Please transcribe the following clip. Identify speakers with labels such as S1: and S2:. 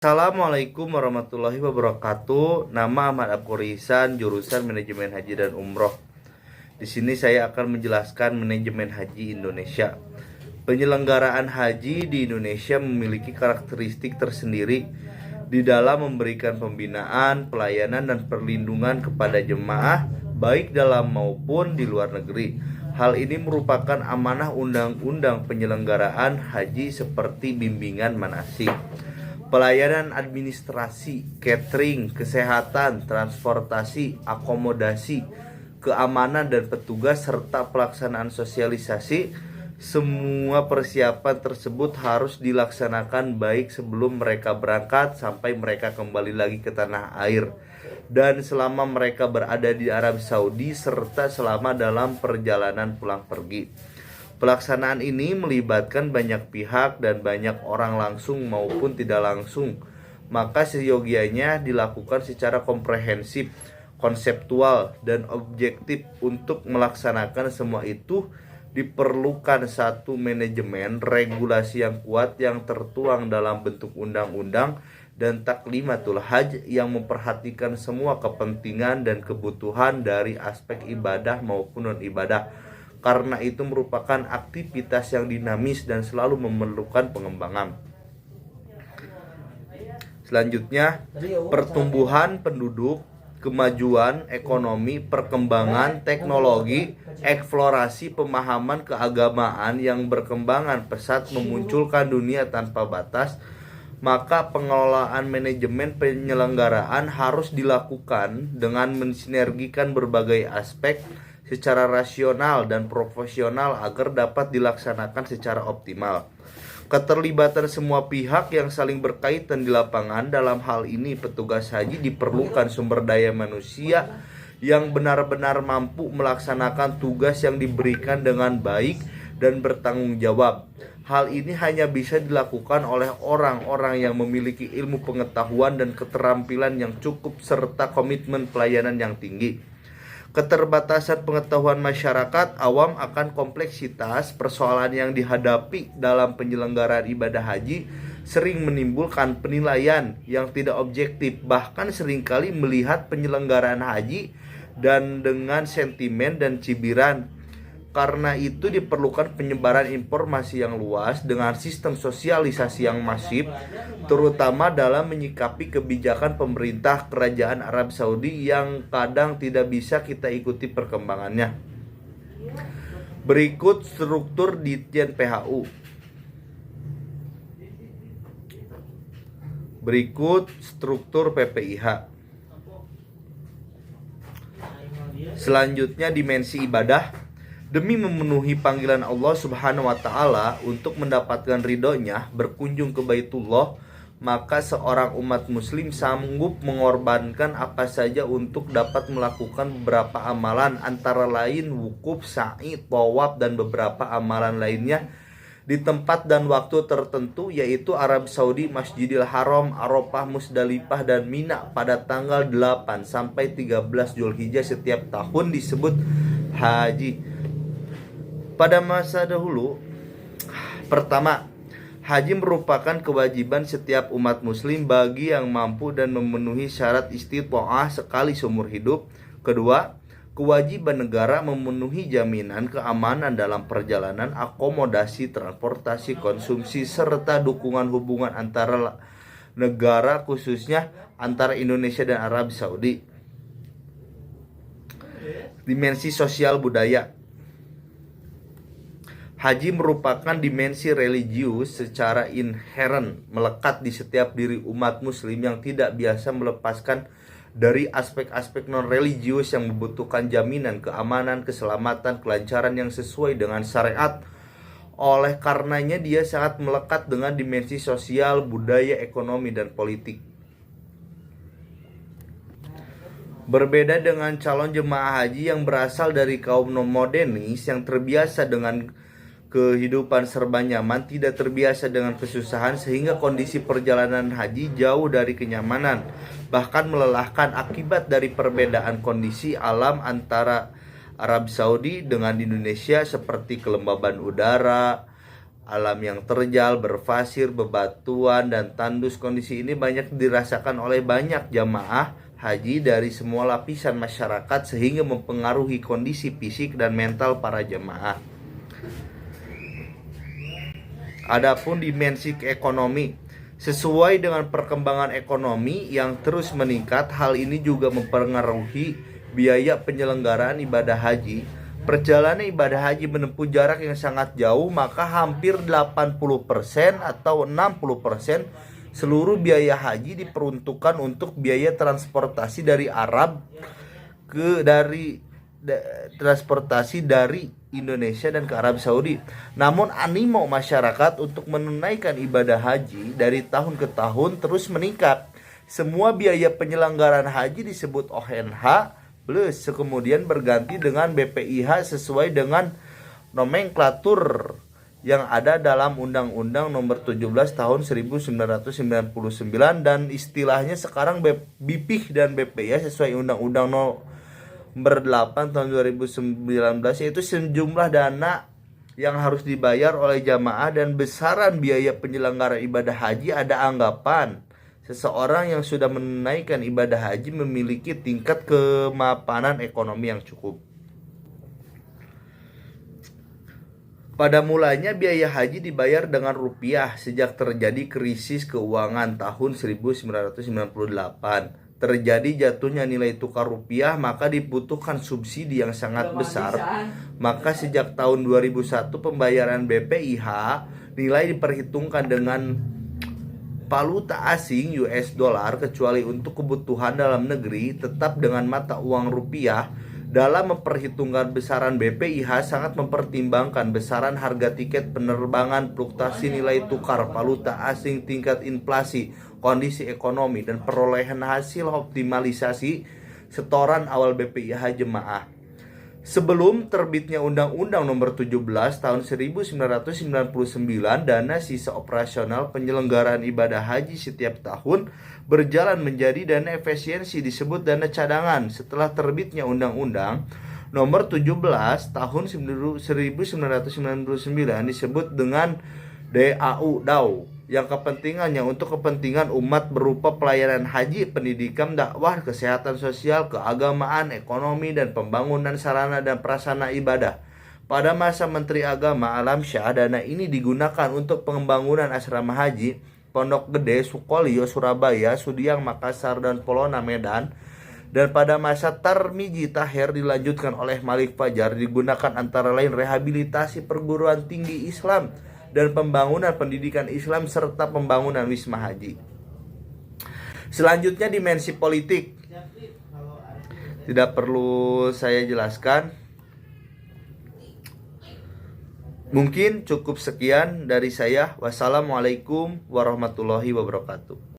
S1: Assalamualaikum warahmatullahi wabarakatuh. Nama Ahmad Abkorisan, jurusan Manajemen Haji dan Umroh. Di sini saya akan menjelaskan manajemen haji Indonesia. Penyelenggaraan haji di Indonesia memiliki karakteristik tersendiri di dalam memberikan pembinaan, pelayanan, dan perlindungan kepada jemaah baik dalam maupun di luar negeri. Hal ini merupakan amanah undang-undang penyelenggaraan haji seperti bimbingan manasik, pelayanan administrasi, catering, kesehatan, transportasi, akomodasi, keamanan dan petugas, serta pelaksanaan sosialisasi. Semua persiapan tersebut harus dilaksanakan baik sebelum mereka berangkat sampai mereka kembali lagi ke tanah air, dan selama mereka berada di Arab Saudi, serta selama dalam perjalanan pulang pergi. Pelaksanaan ini melibatkan banyak pihak dan banyak orang langsung maupun tidak langsung, maka seyogianya dilakukan secara komprehensif, konseptual, dan objektif. Untuk melaksanakan semua itu diperlukan satu manajemen regulasi yang kuat yang tertuang dalam bentuk undang-undang dan taklimatul hajj yang memperhatikan semua kepentingan dan kebutuhan dari aspek ibadah maupun non-ibadah. Karena itu merupakan aktivitas yang dinamis dan selalu memerlukan pengembangan. Selanjutnya, pertumbuhan penduduk, kemajuan ekonomi, perkembangan teknologi, eksplorasi pemahaman keagamaan yang berkembangan pesat memunculkan dunia tanpa batas, maka pengelolaan manajemen penyelenggaraan harus dilakukan dengan mensinergikan berbagai aspek secara rasional dan profesional agar dapat dilaksanakan secara optimal. Keterlibatan semua pihak yang saling berkaitan di lapangan, dalam hal ini petugas haji, diperlukan sumber daya manusia yang benar-benar mampu melaksanakan tugas yang diberikan dengan baik dan bertanggung jawab. Hal ini hanya bisa dilakukan oleh orang-orang yang memiliki ilmu pengetahuan dan keterampilan yang cukup serta komitmen pelayanan yang tinggi. Keterbatasan pengetahuan masyarakat awam akan kompleksitas persoalan yang dihadapi dalam penyelenggaraan ibadah haji sering menimbulkan penilaian yang tidak objektif, bahkan seringkali melihat penyelenggaraan haji dan dengan sentimen dan cibiran. Karena itu diperlukan penyebaran informasi yang luas dengan sistem sosialisasi yang masif, terutama dalam menyikapi kebijakan pemerintah Kerajaan Arab Saudi yang kadang tidak bisa kita ikuti perkembangannya. Berikut struktur Ditjen PHU. Berikut struktur PPIH. Selanjutnya, dimensi ibadah. Demi memenuhi panggilan Allah Subhanahu wa Ta'ala untuk mendapatkan ridhonya berkunjung ke Baitullah, maka seorang umat muslim sanggup mengorbankan apa saja untuk dapat melakukan beberapa amalan, antara lain wukuf, sa'i, tawaf, dan beberapa amalan lainnya di tempat dan waktu tertentu, yaitu Arab Saudi, Masjidil Haram, Arafah, Musdalifah, dan Mina pada tanggal 8 sampai 13 Zulhijjah setiap tahun disebut haji. Pada masa dahulu, pertama, haji merupakan kewajiban setiap umat muslim bagi yang mampu dan memenuhi syarat istita'ah sekali seumur hidup. Kedua, kewajiban negara memenuhi jaminan keamanan dalam perjalanan, akomodasi, transportasi, konsumsi, serta dukungan hubungan antara negara, khususnya antara Indonesia dan Arab Saudi. Dimensi sosial budaya. Haji merupakan dimensi religius secara inheren, melekat di setiap diri umat muslim yang tidak biasa melepaskan dari aspek-aspek non-religius yang membutuhkan jaminan keamanan, keselamatan, kelancaran yang sesuai dengan syariat. Oleh karenanya dia sangat melekat dengan dimensi sosial, budaya, ekonomi, dan politik. Berbeda dengan calon jemaah haji yang berasal dari kaum non-modernis yang terbiasa dengan kehidupan serba nyaman, tidak terbiasa dengan kesusahan, sehingga kondisi perjalanan haji jauh dari kenyamanan, bahkan melelahkan akibat dari perbedaan kondisi alam antara Arab Saudi dengan Indonesia, seperti kelembaban udara, Alam yang terjal, berpasir, bebatuan, dan tandus. Kondisi ini banyak dirasakan oleh banyak jamaah haji dari semua lapisan masyarakat sehingga mempengaruhi kondisi fisik dan mental para jamaah. Adapun dimensi ekonomi, sesuai dengan perkembangan ekonomi yang terus meningkat, hal ini juga mempengaruhi biaya penyelenggaraan ibadah haji. Perjalanan ibadah haji menempuh jarak yang sangat jauh, maka hampir 80% atau 60% seluruh biaya haji diperuntukkan untuk biaya transportasi dari transportasi dari Indonesia dan ke Arab Saudi. Namun animo masyarakat untuk menunaikan ibadah haji dari tahun ke tahun terus meningkat. Semua biaya penyelenggaraan haji disebut ONH plus kemudian berganti dengan BPIH sesuai dengan nomenklatur yang ada dalam Undang-Undang Nomor 17 Tahun 1999 dan istilahnya sekarang BIPIH dan BPIH sesuai Undang-Undang Nomor 8 Tahun 2019, yaitu sejumlah dana yang harus dibayar oleh jamaah dan besaran biaya penyelenggara ibadah haji. Ada anggapan seseorang yang sudah menunaikan ibadah haji memiliki tingkat kemapanan ekonomi yang cukup. Pada mulanya biaya haji dibayar dengan rupiah sejak terjadi krisis keuangan tahun 1998. Terjadi jatuhnya nilai tukar rupiah, maka dibutuhkan subsidi yang sangat besar. Maka sejak tahun 2001 pembayaran BPIH nilai diperhitungkan dengan valuta asing US dollar kecuali untuk kebutuhan dalam negeri tetap dengan mata uang rupiah. Dalam memperhitungkan besaran BPIH sangat mempertimbangkan besaran harga tiket penerbangan, fluktuasi nilai tukar valuta asing, tingkat inflasi, kondisi ekonomi, dan perolehan hasil optimalisasi setoran awal BPIH jemaah. Sebelum terbitnya Undang-Undang Nomor 17 Tahun 1999, dana sisa operasional penyelenggaraan ibadah haji setiap tahun berjalan menjadi dana efisiensi disebut dana cadangan. Setelah terbitnya Undang-Undang Nomor 17 Tahun 1999 disebut dengan DAU yang kepentingannya untuk kepentingan umat berupa pelayanan haji, pendidikan, dakwah, kesehatan sosial, keagamaan, ekonomi, dan pembangunan sarana dan prasarana ibadah. Pada masa Menteri Agama Alamsyah, dana ini digunakan untuk pembangunan asrama haji, Pondok Gede, Sukolilo, Surabaya, Sudiang, Makassar, dan Polona, Medan. Dan pada masa Tarmiji Tahir dilanjutkan oleh Malik Fajar, digunakan antara lain rehabilitasi perguruan tinggi Islam dan pembangunan pendidikan Islam serta pembangunan wisma haji. Selanjutnya dimensi politik. Tidak perlu saya jelaskan. Mungkin cukup sekian dari saya. Wassalamualaikum warahmatullahi wabarakatuh.